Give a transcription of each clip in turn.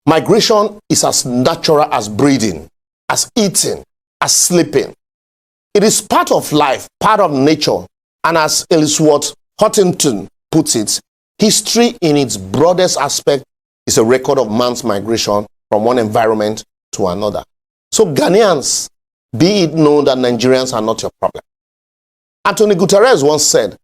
Migration is as natural as breathing, as eating, as sleeping. It is part of life, part of nature, and as Ellsworth Huntington puts it, history in its broadest aspect is a record of man's migration from one environment to another. So Ghanaians, be it known that Nigerians are not your problem. Antonio Guterres once said,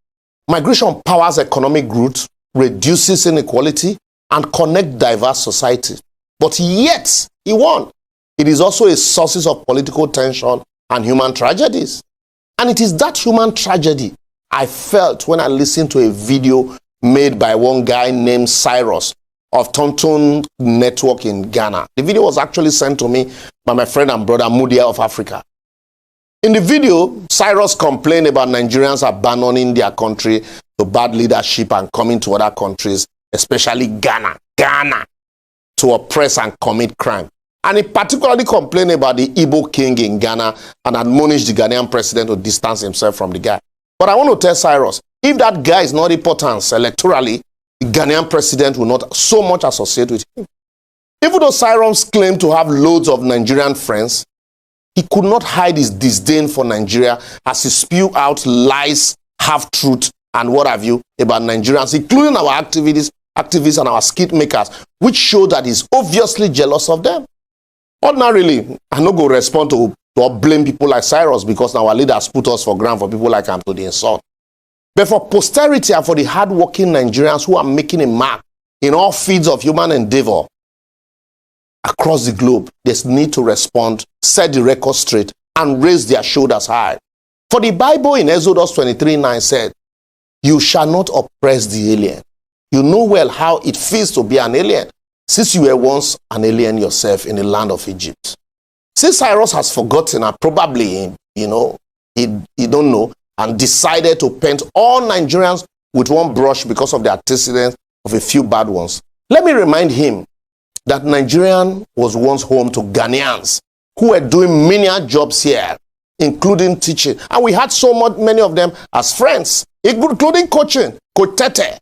migration powers economic growth, reduces inequality, and connects diverse societies. But yet, he won. It is also a source of political tension and human tragedies. And it is that human tragedy I felt when I listened to a video made by one guy named Cyrus of Tonton Network in Ghana. The video was actually sent to me by my friend and brother Mudia of Africa. In the video, Cyrus complained about Nigerians abandoning their country to bad leadership and coming to other countries, especially Ghana, to oppress and commit crime. And he particularly complained about the Igbo king in Ghana and admonished the Ghanaian president to distance himself from the guy. But I want to tell Cyrus, if that guy is not important electorally, the Ghanaian president will not so much associate with him. Even though Cyrus claimed to have loads of Nigerian friends, he could not hide his disdain for Nigeria as he spewed out lies, half-truth, and what have you about Nigerians, including our activists and our skit makers, which show that he's obviously jealous of them. Ordinarily, I no go respond to or blame people like Cyrus because our leaders put us for ground for people like him to the insult. But for posterity and for the hard-working Nigerians who are making a mark in all fields of human endeavor across the globe, there's need to respond, set the record straight, and raise their shoulders high. For the Bible in Exodus 23:9 said, "You shall not oppress the alien." You know well how it feels to be an alien, since you were once an alien yourself in the land of Egypt. Since Cyrus has forgotten, and probably, he don't know, and decided to paint all Nigerians with one brush because of the antecedents of a few bad ones, let me remind him that Nigeria was once home to Ghanians who were doing menial jobs here, including teaching. And we had many of them as friends, including coaching, Coach Tete.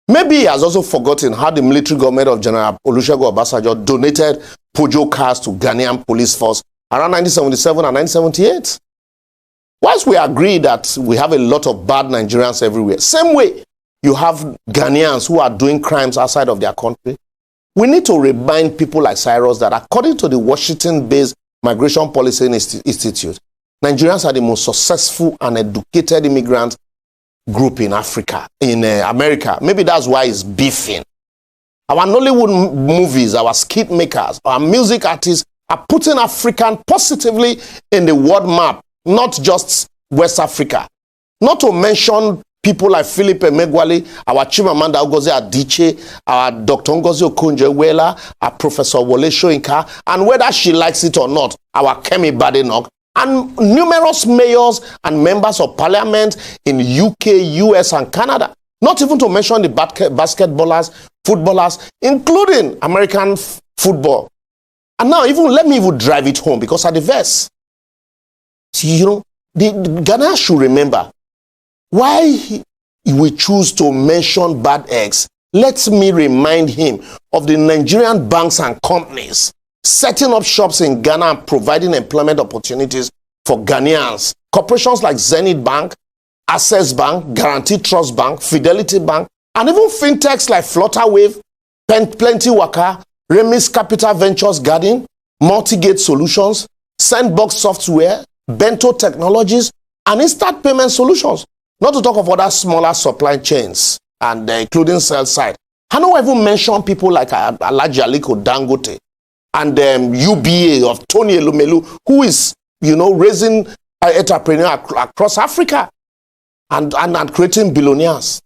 Maybe he has also forgotten how the military government of General Olusegun Obasanjo donated Peugeot cars to Ghanaian police force around 1977 and 1978. Whilst we agree that we have a lot of bad Nigerians everywhere, same way you have Ghanaians who are doing crimes outside of their country, we need to remind people like Cyrus that according to the Washington-based Migration Policy Institute, Nigerians are the most successful and educated immigrant group in Africa, in America. Maybe that's why it's beefing. Our Nollywood movies, our skit makers, our music artists are putting African positively in the world map, not just West Africa. Not to mention people like Philip Emegwali, our Chimamanda Ngozi Adichie, our Dr. Ngozi Okonjo-Iweala, our Professor Wole Soyinka, and whether she likes it or not, our Kemi Badenoch, and numerous mayors and members of parliament in UK, US, and Canada. Not even to mention the basketballers, footballers, including American football. And now, let me drive it home, because at the verse, the Ghana should remember why we choose to mention bad eggs. Let me remind him of the Nigerian banks and companies setting up shops in Ghana and providing employment opportunities for Ghanaians. Corporations like Zenith Bank, Access Bank, Guarantee Trust Bank, Fidelity Bank, and even fintechs like Flutterwave, Plenty Waka, Remis Capital Ventures Garden, Multigate Solutions, Sandbox Software, Bento Technologies, and Instant Payment Solutions. Not to talk of other smaller supply chains, and including sell side. I don't even mention people like Alhaji Aliko Dangote and UBA of Tony Elumelu, who is, raising entrepreneurs across Africa and creating billionaires.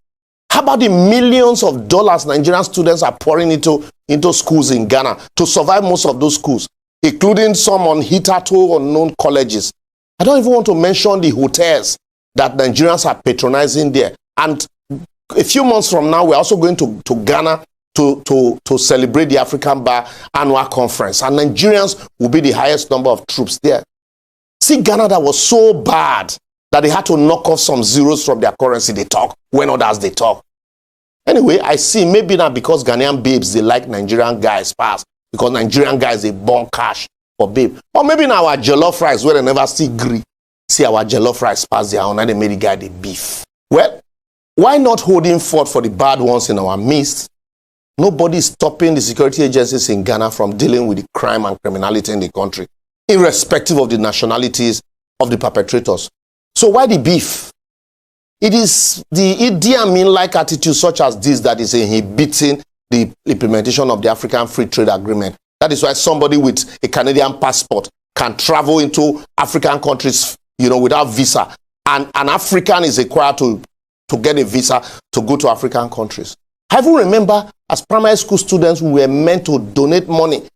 How about the millions of dollars Nigerian students are pouring into schools in Ghana to survive most of those schools, including some on hitherto unknown colleges? I don't even want to mention the hotels that Nigerians are patronizing there. And a few months from now, we're also going to Ghana to celebrate the African Bar Annual Conference. And Nigerians will be the highest number of troops there. See, Ghana that was so bad that they had to knock off some zeros from their currency they talk when others they talk. Anyway, I see maybe not because Ghanaian babes, they like Nigerian guys fast, because Nigerian guys, they burn cash for babe. Or maybe now our jollof rice, where they never see our jollof rice pass their own, and they made the guy the beef. Well, why not holding forth for the bad ones in our midst? Nobody is stopping the security agencies in Ghana from dealing with the crime and criminality in the country, irrespective of the nationalities of the perpetrators. So why the beef? It is the Idi Amin-like attitude such as this that is inhibiting the implementation of the African Free Trade Agreement. That is why somebody with a Canadian passport can travel into African countries, without visa. And an African is required to get a visa to go to African countries. I even remember as primary school students, we were meant to donate money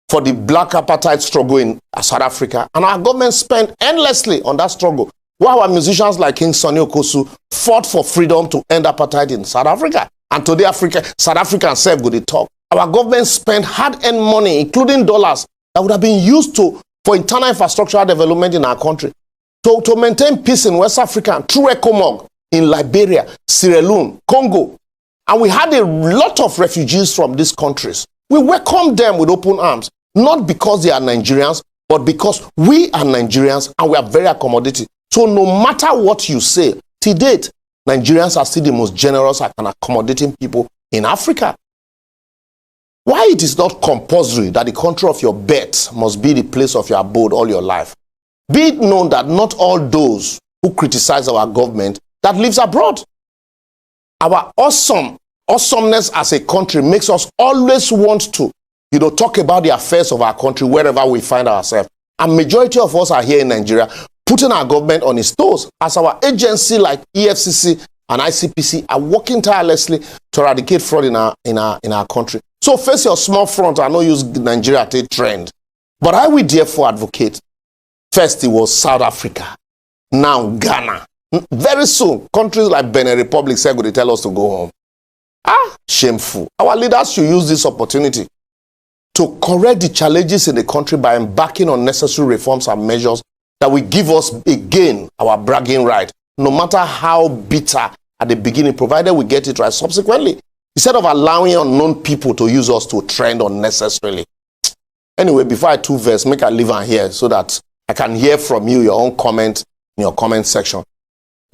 for the black apartheid struggle in South Africa. And our government spent endlessly on that struggle. While our musicians like King Sonny Okosu fought for freedom to end apartheid in South Africa. And today South Africans self go to talk. Our government spent hard-earned money, including dollars, that would have been used for internal infrastructural development in our country. To maintain peace in West Africa through ECOMOG in Liberia, Sierra Leone, Congo. And we had a lot of refugees from these countries. We welcomed them with open arms, not because they are Nigerians, but because we are Nigerians and we are very accommodating. So no matter what you say, to date, Nigerians are still the most generous and accommodating people in Africa. Why it is not compulsory that the country of your birth must be the place of your abode all your life? Be it known that not all those who criticize our government that lives abroad. Our awesomeness as a country makes us always want to, talk about the affairs of our country wherever we find ourselves. And majority of us are here in Nigeria, putting our government on its toes, as our agency like EFCC and ICPC are working tirelessly to eradicate fraud in our country. So face your small front and not use Nigeria to trend. But I will therefore advocate. First, it was South Africa. Now, Ghana. Very soon, countries like Benin Republic say they tell us to go home. Shameful. Our leaders should use this opportunity to correct the challenges in the country by embarking on necessary reforms and measures that will give us again our bragging right, no matter how bitter at the beginning, provided we get it right subsequently, instead of allowing unknown people to use us to trend unnecessarily. Anyway, before I verse, make I leave on here so that I can hear from you your own comment in your comment section.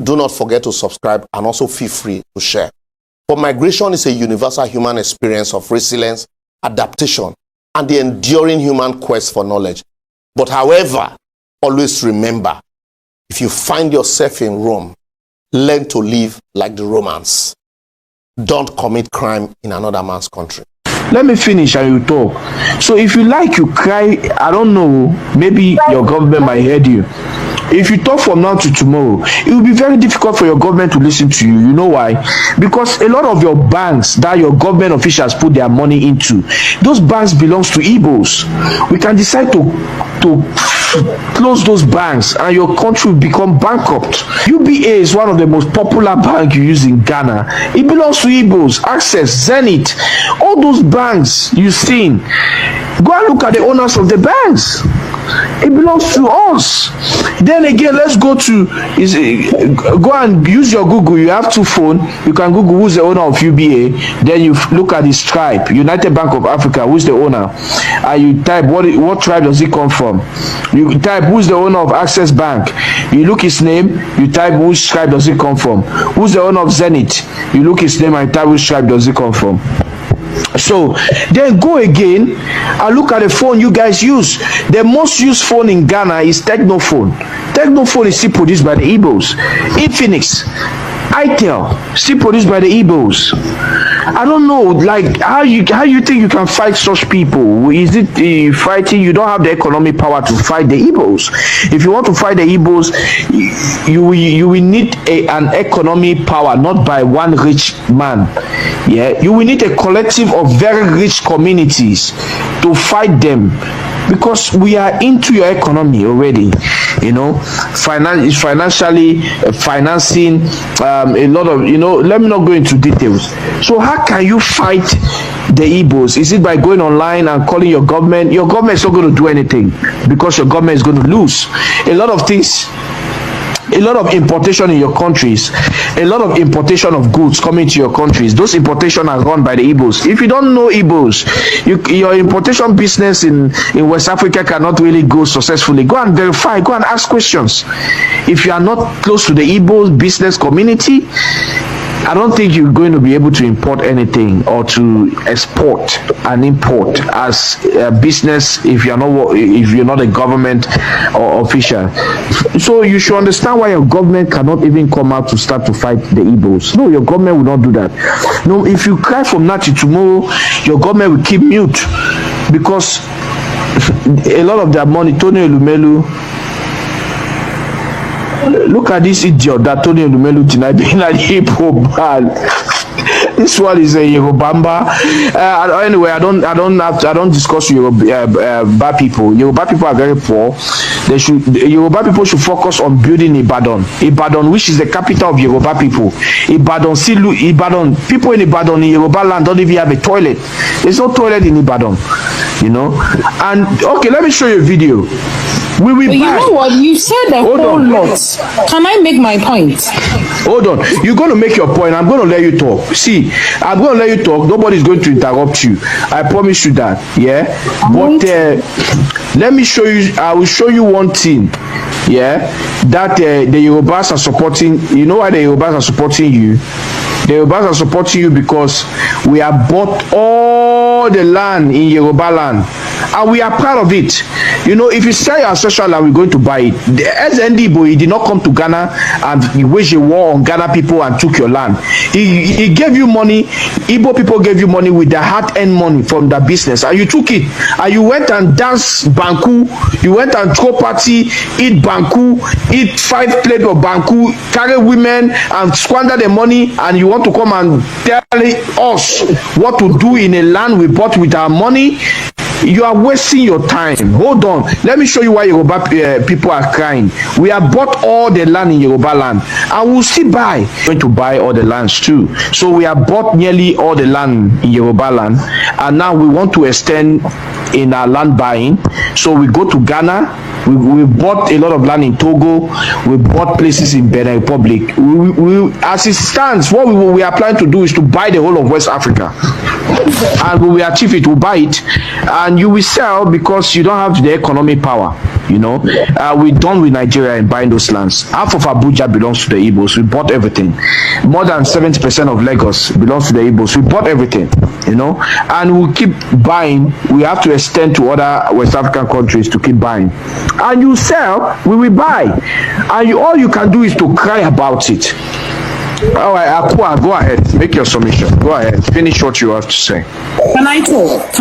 Do not forget to subscribe and also feel free to share. For migration is a universal human experience of resilience, adaptation, and the enduring human quest for knowledge. But however, always remember, if you find yourself in Rome, learn to live like the Romans. Don't commit crime in another man's country. Let me finish and you talk. So if you like, you cry. I don't know, maybe your government might hear you. If you talk from now to tomorrow, it will be very difficult for your government to listen to you. You know why? Because a lot of your banks that your government officials put their money into, those banks belongs to Igbos. We can decide to close those banks and your country will become bankrupt. UBA is one of the most popular banks you use in Ghana. It belongs to Igbos. Access, Zenith, all those banks you've seen. Go and look at the owners of the banks. It belongs to us. Then again, let's go and use your Google. You have two phones. You can Google who's the owner of UBA. Then you look at his tribe, United Bank of Africa. Who's the owner? And you type what tribe does he come from. You type who's the owner of Access Bank. You look his name. You type which tribe does he come from. Who's the owner of Zenith? You look his name and type which tribe does he come from. So then go again and look at the phone you guys use. The most used phone in Ghana is Technophone. Technophone is still produced by the Igbos. Infinix, Itel, still produced by the Igbos. I don't know, like how you think you can fight such people? Is it fighting? You don't have the economic power to fight the Igbos. If you want to fight the Igbos, you will need an economic power, not by one rich man. Yeah, you will need a collective of very rich communities to fight them, because we are into your economy already. Financially financing a lot of, let me not go into details. So how can you fight the Igbos? Is it by going online and calling your government? Your government is not going to do anything, because your government is going to lose. A lot of things a lot of importation in your countries, a lot of importation of goods coming to your countries. Those importation are run by the Igbos. If you don't know Igbos, your importation business in West Africa cannot really go successfully. Go and verify, go and ask questions. If you are not close to the Igbo business community, I don't think you're going to be able to import anything or to export and import as a business if you're not a government or official. So you should understand why your government cannot even come out to start to fight the Igbos. No, your government will not do that. No, if you cry from now till tomorrow, your government will keep mute because a lot of their money, Tony Elumelu. Look at this idiot that Tony Elumelu tonight being like hip hop man. This one is a Yorubamba. Anyway, I don't discuss Yoruba people. Yoruba people are very poor. Yoruba people should focus on building Ibadan. Ibadan, which is the capital of Yoruba people. Ibadan. People in Ibadan in Yoruba land don't even have a toilet. There's no toilet in Ibadan. You know. And okay, let me show you a video. We will you know what? You said a whole lot. Can I make my point? Hold on. You're going to make your point. I'm going to let you talk. See, I'm going to let you talk. Nobody's going to interrupt you. I promise you that. Yeah. But let me show you. I will show you one thing. Yeah. That the Yorubas are supporting. You know why the Yorubas are supporting you? The Yorubas are supporting you because we have bought all the land in Yoruba land. And we are proud of it. You know, if you sell your ancestral land, we're going to buy it. The SND boy, he did not come to Ghana and he waged a war on Ghana people and took your land. He gave you money. Igbo people gave you money with their hard-earned money from their business. And you took it. And you went and danced Banku. You went and throw party, eat Banku, eat 5 plates of Banku, carry women and squander the money. And you want to come and tell us what to do in a land we bought with our money? You are wasting your time. Hold on. Let me show you why Yoruba people are crying. We have bought all the land in Yoruba land and we'll still buy. We're going to buy all the lands too. So we have bought nearly all the land in Yoruba land and now we want to extend in our land buying. So we go to Ghana. We bought a lot of land in Togo. We bought places in Benin Republic. As it stands, what we are planning to do is to buy the whole of West Africa. And we will achieve it, we'll buy it. And you will sell because you don't have the economic power. You know, we're done with Nigeria in buying those lands. Half of Abuja belongs to the Igbos. We bought everything. More than 70% of Lagos belongs to the Igbos. We bought everything, you know, and we'll keep buying. We have to extend to other West African countries to keep buying. And you sell, we will buy. And all you can do is to cry about it. All right, Akua, go ahead. Make your submission. Go ahead. Finish what you have to say. Can I talk?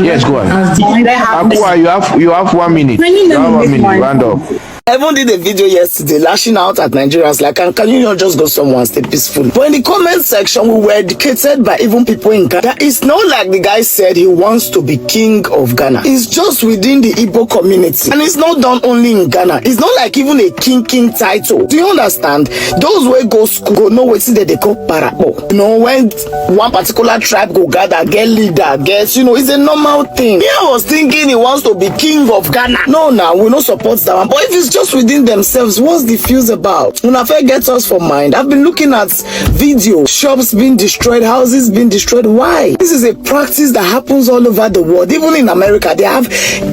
Yes, go ahead. Akua, you have 1 minute. You have 1 minute. Round up. I even did a video yesterday lashing out at Nigerians like, can you not just go somewhere and stay peaceful? But in the comment section, we were educated by even people in Ghana. It's not like the guy said he wants to be king of Ghana. It's just within the Igbo community. And it's not done only in Ghana. It's not like even a king title. Do you understand? Those way go school, go know what they call parabo. You know, when one particular tribe go gather, get leader, gets, you know, it's a normal thing. Yeah, I was thinking he wants to be king of Ghana. No, we don't support that one. But if it's just within themselves, what's the fuse about? When affair gets us for mind, I've been looking at video, shops being destroyed, houses being destroyed. Why? This is a practice that happens all over the world. Even in America, they have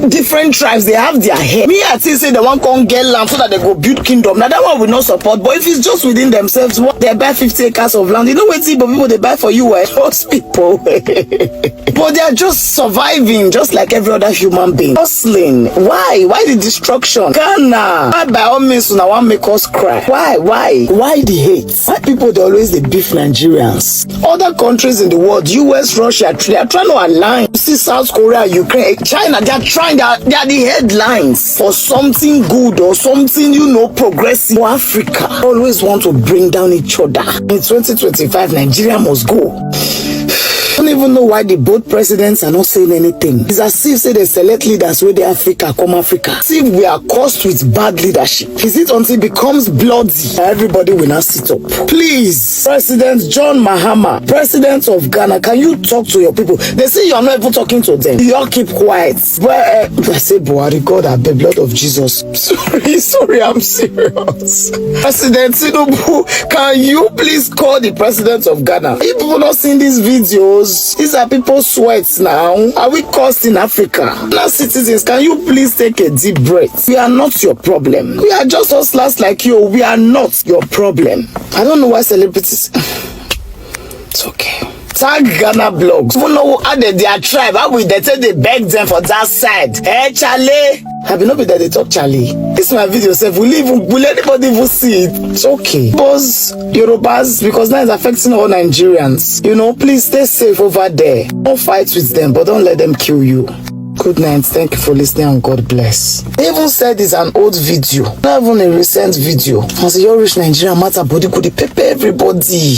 different tribes, they have their hair. Me, I say they want to get land so that they go build kingdom. Now that one will not support. But if it's just within themselves, what they buy 50 acres of land, you know what people they buy for you, most people. But they are just surviving, just like every other human being. Hustling. Why the destruction? Ghana. By all means, now one make us cry. Why the hate? Why people they always they beef Nigerians? Other countries in the world, US, Russia, they are trying to align. You see South Korea, Ukraine, China, they are trying. They are the headlines for something good or something, you know, progressive. For Africa always want to bring down each other. In 2025, Nigeria must go. don't even know why the both presidents are not saying anything. It's as if say they select leaders where they Africa come Africa. See if we are cursed with bad leadership. Is it until it becomes bloody everybody will not sit up? Please, President John Mahama, President of Ghana, can you talk to your people? They say you are not even talking to them. You all keep quiet. But I say, Buhari, God, I beg, blood of Jesus. Sorry, I'm serious. President Tinubu, can you please call the president of Ghana? If people not seeing these videos, these are people's sweats now. Are we cursed in Africa? Now, citizens, can you please take a deep breath? We are not your problem. We are just hustlers like you. We are not your problem. I don't know why celebrities. It's okay. Tag Ghana blogs. Even know who added their tribe. How will they say they beg them for that side? Eh, Charlie? Have you not been that they talk Charlie? This is my video, self. Will anybody even see it? It's okay. Boss, Yorubas, because now it's affecting all Nigerians. You know, please stay safe over there. Don't fight with them, but don't let them kill you. Good night. Thank you for listening and God bless. They even said it's an old video, not even a recent video. I say, your rich Nigerian matter body could pepper everybody.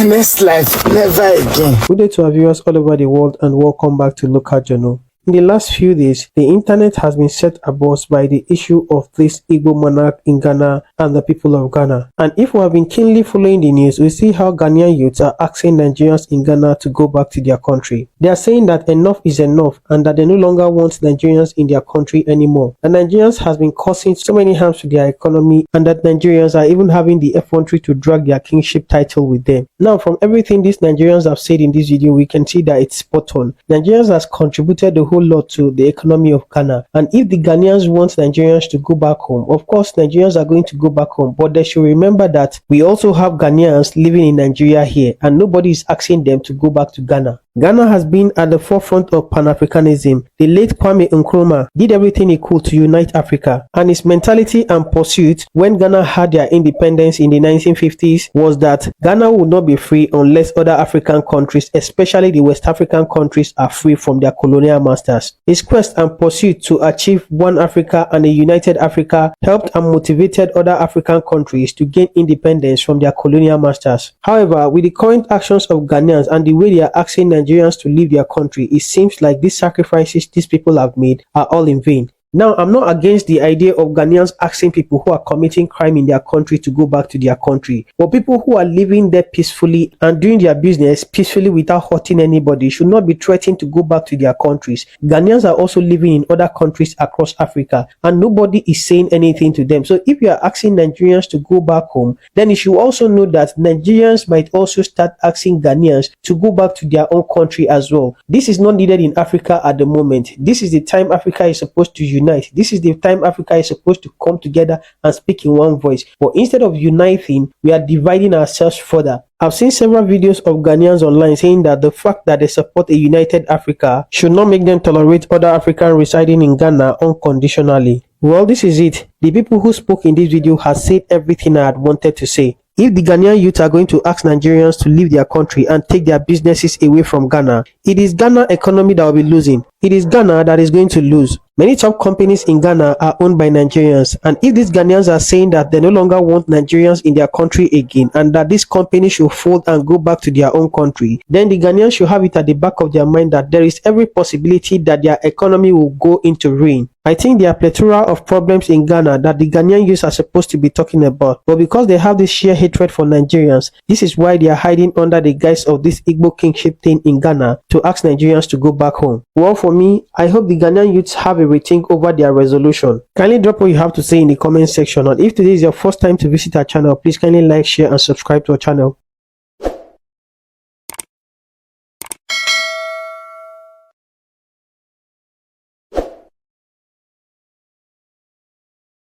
Next life, never again. Good day to our viewers all over the world and welcome back to Local Journal. In the last few days, the internet has been set abuzz by the issue of this Igbo monarch in Ghana and the people of Ghana. And if we have been keenly following the news, we see how Ghanaian youths are asking Nigerians in Ghana to go back to their country. They are saying that enough is enough and that they no longer want Nigerians in their country anymore. And Nigerians has been causing so many harms to their economy and that Nigerians are even having the effrontery to drag their kingship title with them. Now, from everything these Nigerians have said in this video, we can see that it's spot on. Nigerians has contributed the whole lot to the economy of Ghana, and if the Ghanaians want Nigerians to go back home, of course Nigerians are going to go back home, but they should remember that we also have Ghanaians living in Nigeria here and nobody is asking them to go back to Ghana. Ghana has been at the forefront of Pan-Africanism. The late Kwame Nkrumah did everything he could to unite Africa, and his mentality and pursuit when Ghana had their independence in the 1950s was that Ghana would not be free unless other African countries, especially the West African countries, are free from their colonial masters. His quest and pursuit to achieve one Africa and a united Africa helped and motivated other African countries to gain independence from their colonial masters. However, with the current actions of Ghanaians and the way they are asking Nigerians to leave their country, it seems like these sacrifices these people have made are all in vain. Now, I'm not against the idea of Ghanaians asking people who are committing crime in their country to go back to their country. But people who are living there peacefully and doing their business peacefully without hurting anybody should not be threatened to go back to their countries. Ghanaians are also living in other countries across Africa and nobody is saying anything to them. So if you are asking Nigerians to go back home, then you should also know that Nigerians might also start asking Ghanaians to go back to their own country as well. This is not needed in Africa at the moment. This is the time Africa is supposed to unite. This is the time Africa is supposed to come together and speak in one voice. But instead of uniting, we are dividing ourselves further. I've seen several videos of Ghanaians online saying that the fact that they support a united Africa should not make them tolerate other Africans residing in Ghana unconditionally. Well, this is it. The people who spoke in this video have said everything I had wanted to say. If the Ghanaian youth are going to ask Nigerians to leave their country and take their businesses away from Ghana, it is Ghana economy that will be losing. It is Ghana that is going to lose. Many top companies in Ghana are owned by Nigerians, and if these Ghanaians are saying that they no longer want Nigerians in their country again and that this company should fold and go back to their own country, then the Ghanaians should have it at the back of their mind that there is every possibility that their economy will go into ruin. I think there are plethora of problems in Ghana that the Ghanaian youth are supposed to be talking about, but because they have this sheer hatred for Nigerians, this is why they are hiding under the guise of this Igbo kingship thing in Ghana to ask Nigerians to go back home. Well, for me, I hope the Ghanaian youths have a rethink over their resolution. Kindly drop what you have to say in the comment section, and if today is your first time to visit our channel, please kindly like, share and subscribe to our channel.